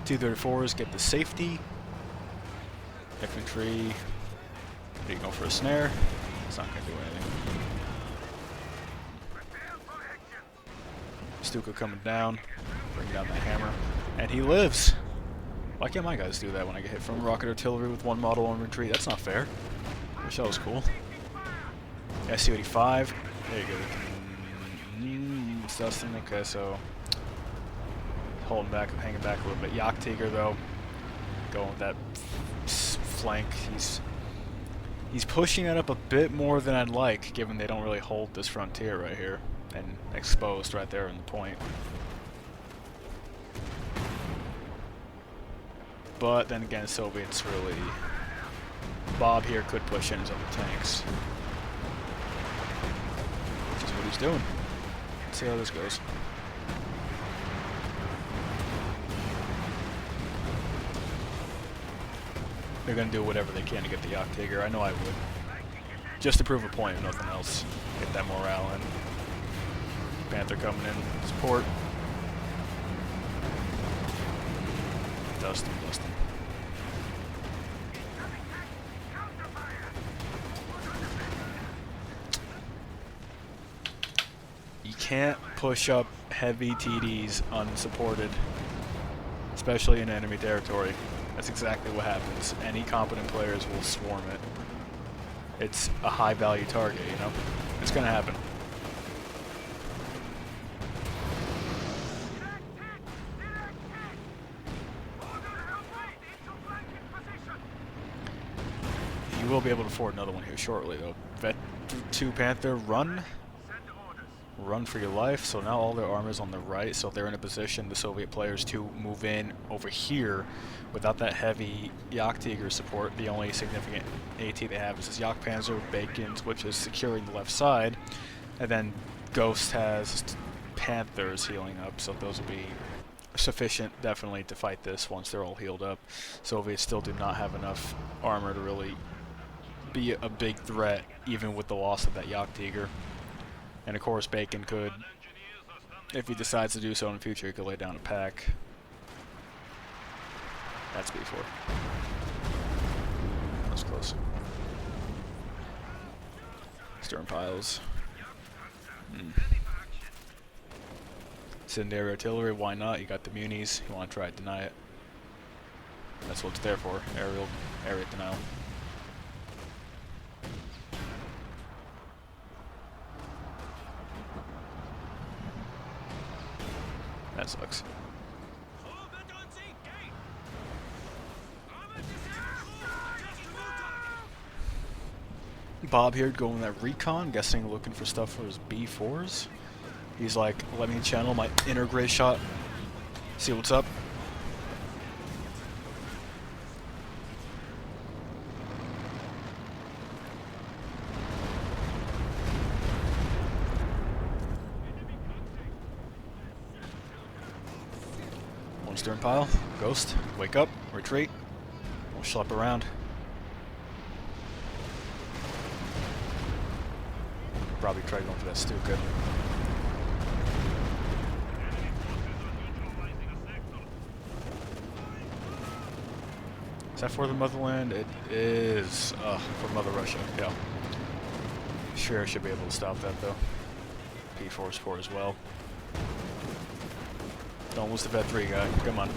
T-34s get the safety. Infantry. Are you going for a snare? It's not going to do anything. Stuka coming down. Bring down the hammer. And he lives! Why can't my guys do that when I get hit from rocket artillery with one model on retreat? That's not fair. Wish that was cool. Su-85. There you go. It's Dustin. Okay, so... holding back, hanging back a little bit. Jagdtiger though, going with that flank. He's pushing it up a bit more than I'd like, given they don't really hold this frontier right here, and exposed right there in the point. But then again, Soviets really... Bob here could push in his other tanks, which is what he's doing. Let's see how this goes. They're going to do whatever they can to get the Jagdtiger. I know I would. Just to prove a point, if nothing else. Get that morale in. Panther coming in. Support. Dustin. You can't push up heavy TDs unsupported. Especially in enemy territory. That's exactly what happens. Any competent players will swarm it. It's a high-value target, It's gonna happen. You will be able to afford another one here shortly, though. Vet 2 Panther, run. run for your life. So now all their armor's on the right, so they're in a position, the Soviet players, to move in over here without that heavy Jagdtiger support. The only significant AT they have is this Jagdpanzer, Bacon's, which is securing the left side, and then Ghost has Panthers healing up, so those will be sufficient, definitely, to fight this once they're all healed up. Soviets still do not have enough armor to really be a big threat, even with the loss of that Jagdtiger. And of course, Bacon could, if he decides to do so in the future, he could lay down a pack. That's B4. That's close. Stern piles. Secondary artillery, why not? You got the munis, you want to try to deny it. That's what it's there for, area denial. That sucks. Bob here going that recon, guessing looking for stuff for his B4s. He's like, let me channel my inner gray shot, see what's up. One stern pile, Ghost, wake up, retreat, we'll schlep around. Probably try going for that Stuka. Is that for the motherland? It is for Mother Russia, yeah. Sure, I should be able to stop that though. P4 is 4 as well. Don't lose the Vet 3 guy, come on.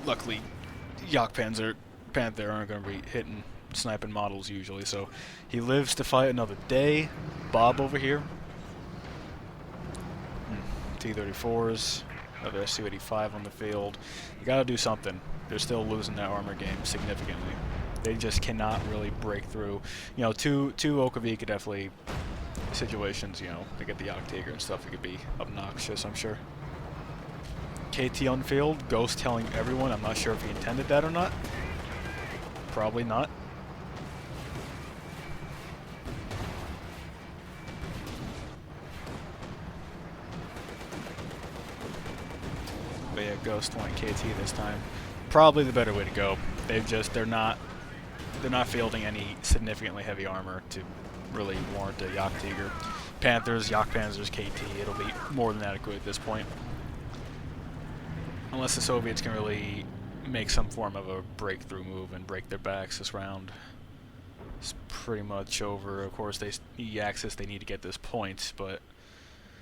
Luckily, Panther aren't going to be hitting sniping models usually, so he lives to fight another day. Bob over here. T-34s, another SU-85 on the field. You got to do something. They're still losing that armor game significantly. They just cannot really break through. You know, two Okavi could definitely situations. You know, to get the Jagdtiger and stuff. It could be obnoxious, I'm sure. KT on field, Ghost telling everyone. I'm not sure if he intended that or not. Probably not. But yeah, Ghost went KT this time. Probably the better way to go. They're not fielding any significantly heavy armor to really warrant a Jagdtiger. Panthers, Jagdpanzers, KT. It'll be more than adequate at this point. Unless the Soviets can really make some form of a breakthrough move and break their backs this round. It's pretty much over. Of course, the Axis, they need to get this point, but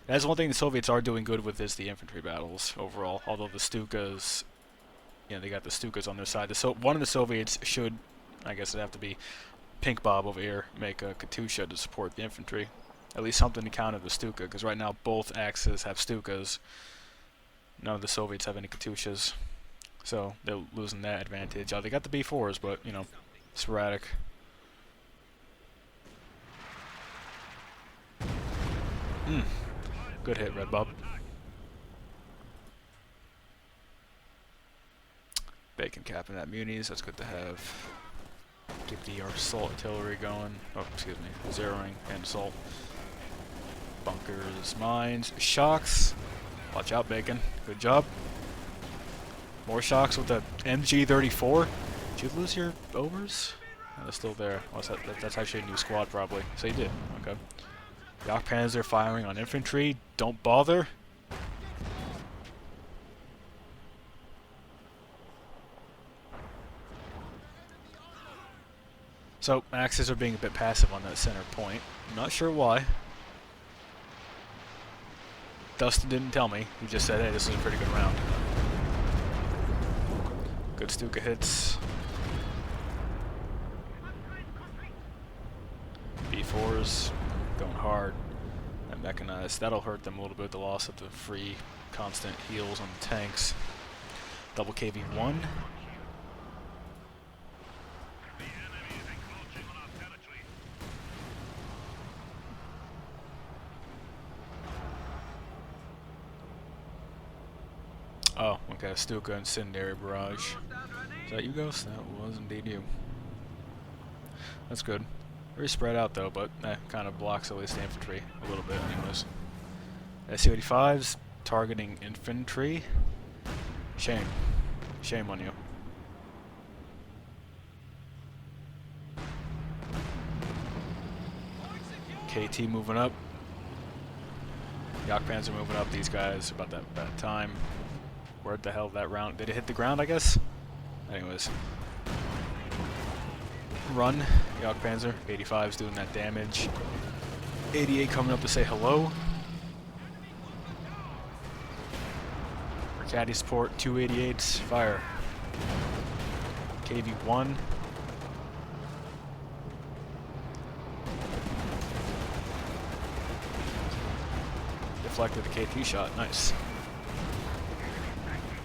that's one thing the Soviets are doing good with is the infantry battles overall. Although the Stukas, you know, they got the Stukas on their side. One of the Soviets should, I guess it'd have to be Pink Bob over here, make a Katusha to support the infantry. At least something to counter the Stuka, because right now both Axis have Stukas. None of the Soviets have any Katushas, so they're losing that advantage. They got the B4s, but, you know, sporadic. Good hit, Red Bob. Bacon capping that munis, that's good to have. Keep the assault artillery going. Oh, excuse me, zeroing and assault. Bunkers, mines, shocks. Watch out, Bacon. Good job. More shocks with the MG34. Did you lose your overs? Oh, they're still there. Oh, that's actually a new squad, probably. So you did. Okay. Jagdpanzer firing on infantry. Don't bother. So, Axis are being a bit passive on that center point. I'm not sure why. Dustin didn't tell me. He just said, hey, this is a pretty good round. Good Stuka hits. B4s going hard. And mechanized. That'll hurt them a little bit, the loss of the free constant heals on the tanks. Double KV1. Oh, okay, Stuka Incendiary Barrage. Is that you, Ghost? That was indeed you. That's good. Very spread out though, but kind of blocks at least the infantry a little bit anyways. SU-85's targeting infantry. Shame. Shame on you. KT moving up. Jagdpanzer moving up. These guys about that time. Where the hell that round? Did it hit the ground, I guess? Anyways. Run. Jagdpanzer. 85's doing that damage. 88 coming up to say hello. Caddy support, 288s, fire. KV1. Deflected the KT shot, nice.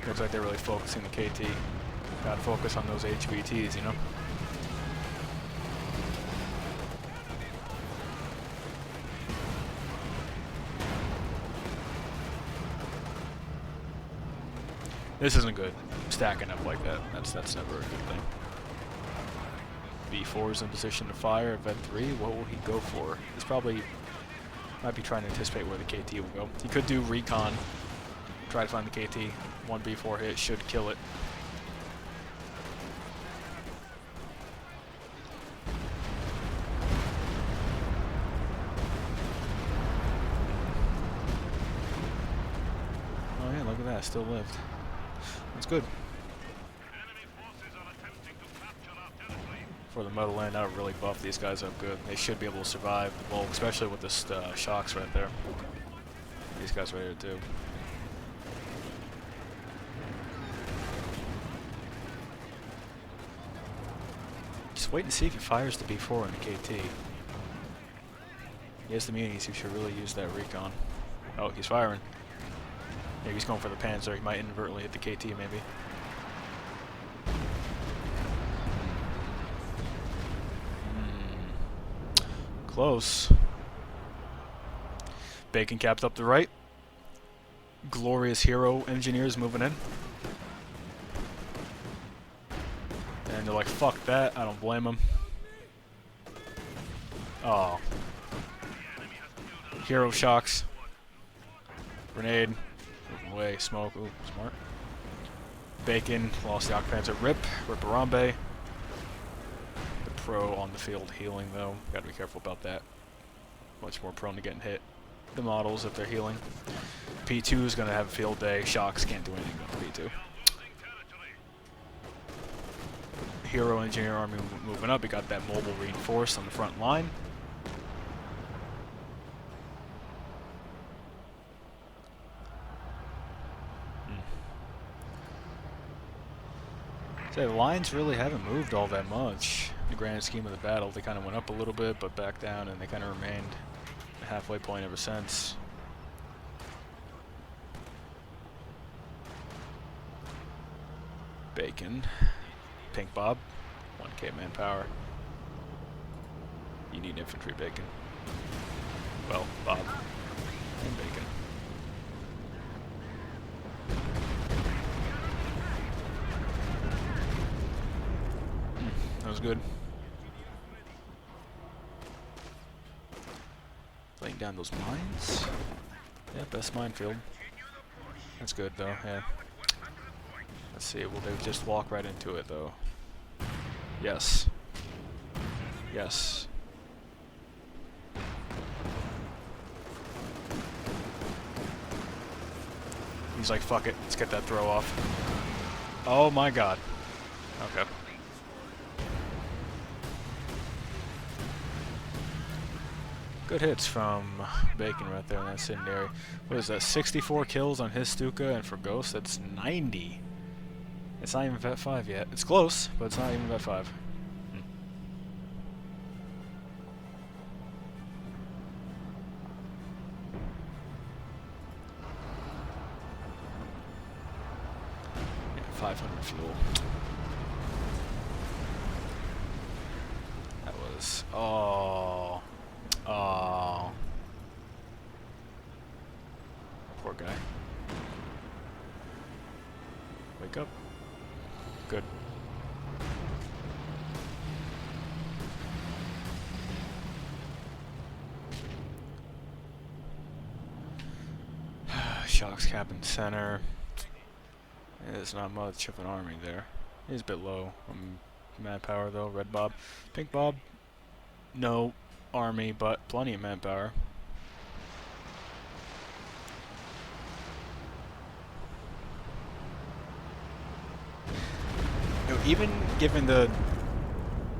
Looks like they're really focusing the KT. Gotta focus on those HVTs, you know? This isn't good. Stacking up like that. That's never a good thing. B4 is in position to fire. Event 3, what will he go for? He's probably might be trying to anticipate where the KT will go. He could do recon. Try to find the KT. One B4 hit should kill it. Oh yeah, look at that. Still lived. That's good. For the metal land, that would really buff these guys up good. They should be able to survive the bulk, especially with this shocks right there. These guys right here too. Just wait and see if he fires the B4 in the KT. He has the munis, he should really use that recon. Oh, he's firing. Maybe he's going for the Panzer. He might inadvertently hit the KT, maybe. Close. Bacon capped up the right. Glorious Hero Engineers moving in. And they're like, fuck that. I don't blame them. Oh. Hero shocks. Grenade. Moving away. Smoke. Ooh, smart. Bacon. Lost the Jagdpanzer. Rip. Rip-a-rambe. The pro on the field healing, though. Gotta be careful about that. Much more prone to getting hit. The models, if they're healing. P2 is gonna have a field day. Shocks can't do anything with P2. Hero Engineer Army moving up. We got that mobile reinforced on the front line. So the lines really haven't moved all that much in the grand scheme of the battle. They kind of went up a little bit, but back down, and they kind of remained at the halfway point ever since. Bacon. Pink Bob. 1K manpower. You need infantry, Bacon. Well, Bob. And Bacon. That was good. Laying down those mines. Yeah, best minefield. That's good though, yeah. Let's see, will they just walk right into it though? Yes. Yes. He's like, fuck it, let's get that throw off. Oh my god. Okay. Good hits from Bacon right there in that incendiary. What is that, 64 kills on his Stuka, and for Ghost, that's 90. It's not even Vet 5 yet. It's close, but it's not even Vet 5. 500 fuel. That was... Oh. Oh. Poor guy. Wake up. Good. Shock's cabin center. There's not much of an army there. He's a bit low on manpower though. Red Bob. Pink Bob, no army, but plenty of manpower. Even given the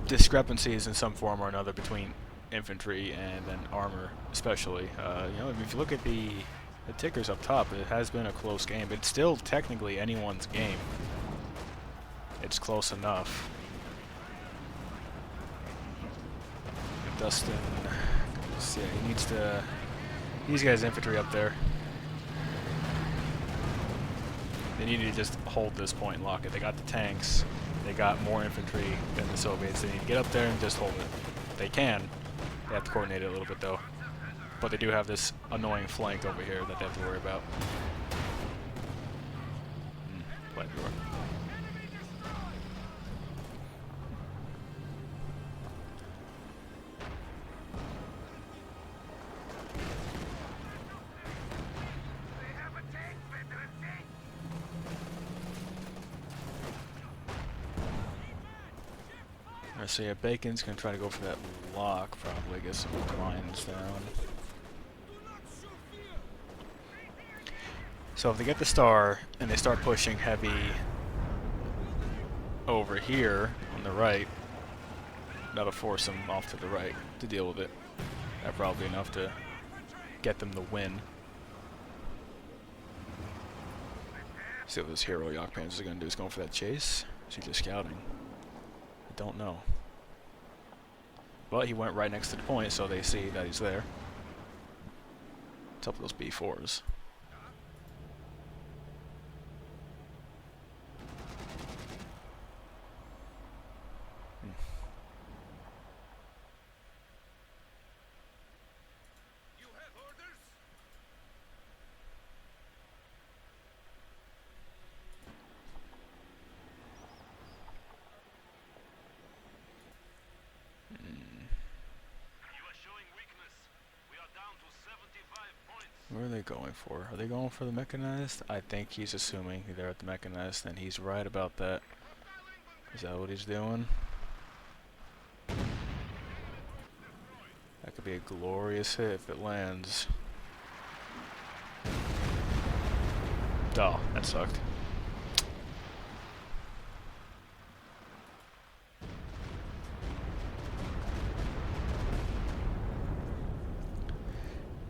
discrepancies in some form or another between infantry and then armor, especially, you know, if you look at the tickers up top, it has been a close game. It's still technically anyone's game. It's close enough. Dustin, yeah, he needs to. These guys' infantry up there. They need to just hold this point and lock it. They got the tanks. They got more infantry than the Soviets. They need to get up there and just hold it. They can. They have to coordinate it a little bit though. But they do have this annoying flank over here that they have to worry about. Plenty of work. So yeah, Bacon's gonna try to go for that lock, probably get some lines down. So if they get the star and they start pushing heavy over here on the right, that'll force them off to the right to deal with it. That's probably enough to get them the win. See what this hero Yak Panzer is gonna do. Is going for that chase? Is he just scouting? I don't know. But he went right next to the point, so they see that he's there. What's up with those B4s? You have orders? Where are they going for? Are they going for the mechanized? I think he's assuming they're at the mechanized, and he's right about that. Is that what he's doing? That could be a glorious hit if it lands. Oh, that sucked.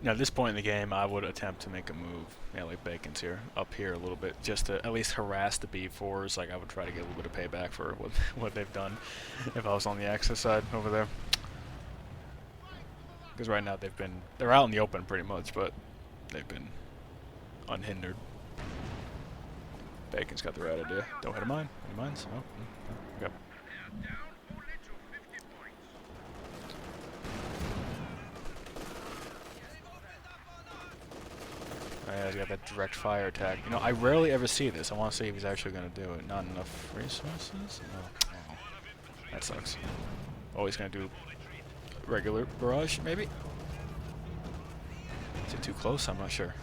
Now, at this point in the game, I would attempt to make a move, like Bacon's here, up here a little bit, just to at least harass the B4s. Like, I would try to get a little bit of payback for what they've done if I was on the Axis side over there. Because right now they're out in the open pretty much, but they've been unhindered. Bacon's got the right idea. Don't hit a mine. Any mines? Oh, okay. Yeah, he's got that direct fire attack. You know, I rarely ever see this. I want to see if he's actually going to do it. Not enough resources? No. Oh, that sucks. Oh, he's going to do regular barrage, maybe? Is it too close? I'm not sure.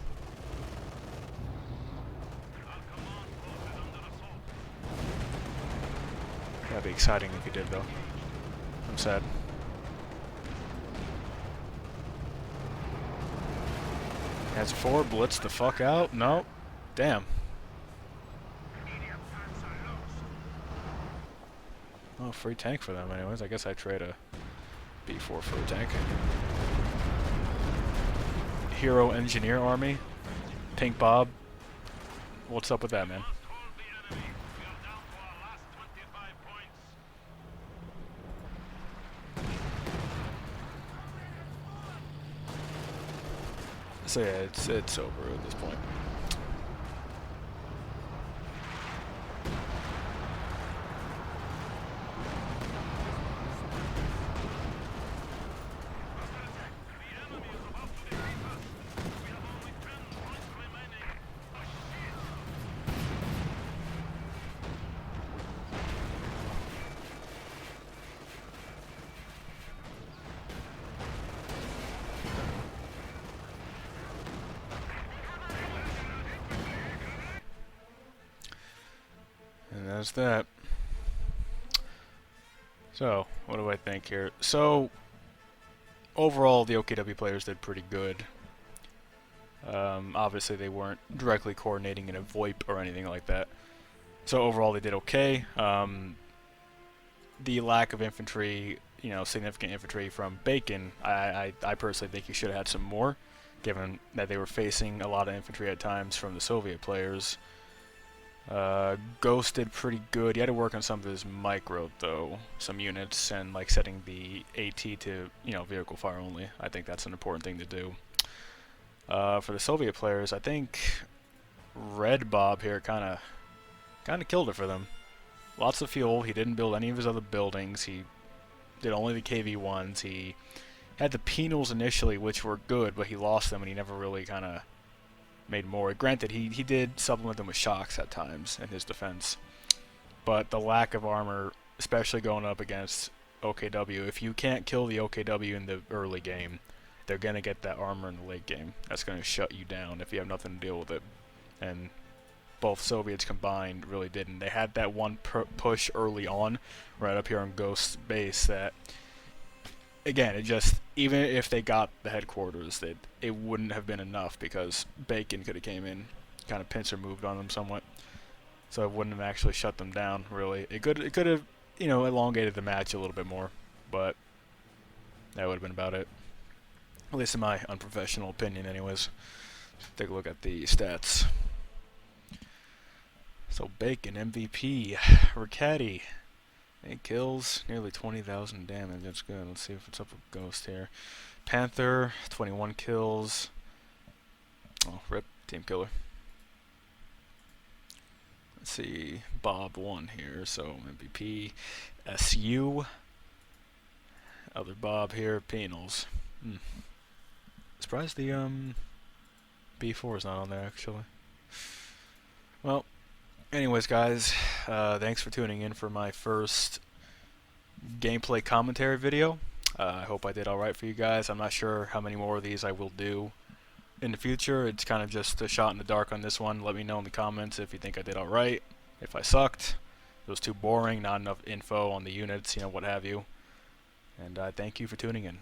That'd be exciting if he did, though. I'm sad. Has 4 blitz the fuck out? No. Damn. Oh, free tank for them anyways. I guess I trade a B4 for a tank. Hero engineer army. Pink Bob. What's up with that, man? So yeah, it's over at this point. there's that. So, what do I think here? So, overall, the OKW players did pretty good. Obviously, they weren't directly coordinating in a VoIP or anything like that. So, overall, they did okay. The lack of infantry, significant infantry from Bacon, I personally think he should have had some more, given that they were facing a lot of infantry at times from the Soviet players. Ghost did pretty good. He had to work on some of his micro, though, some units, and like setting the AT to, vehicle fire only. I think that's an important thing to do. For the Soviet players, I think Red Bob here kind of killed it for them. Lots of fuel. He didn't build any of his other buildings. He did only the KV-1s. He had the penals initially, which were good, but he lost them, and he never really kind of made more. Granted, he did supplement them with shocks at times in his defense, but the lack of armor, especially going up against OKW, if you can't kill the OKW in the early game, they're going to get that armor in the late game. That's going to shut you down if you have nothing to deal with it. And both Soviets combined really didn't. They had that one push early on, right up here on Ghost's base, that, again, it just, even if they got the headquarters, it wouldn't have been enough, because Bacon could have came in, kind of pincer moved on them somewhat, so it wouldn't have actually shut them down, really. It could have, elongated the match a little bit more, but that would have been about it. At least in my unprofessional opinion, anyways. Take a look at the stats. So Bacon, MVP, Ricchetti, 8 kills, nearly 20,000 damage. That's good. Let's see what's up with Ghost here. Panther, 21 kills. Oh, rip, team killer. Let's see, Bob won here, so MVP, SU. Other Bob here, penals. Surprised the B4 is not on there, actually. Well, anyways, guys, thanks for tuning in for my first gameplay commentary video. I hope I did alright for you guys. I'm not sure how many more of these I will do in the future. It's kind of just a shot in the dark on this one. Let me know in the comments if you think I did alright, if I sucked, it was too boring, not enough info on the units, what have you. And thank you for tuning in.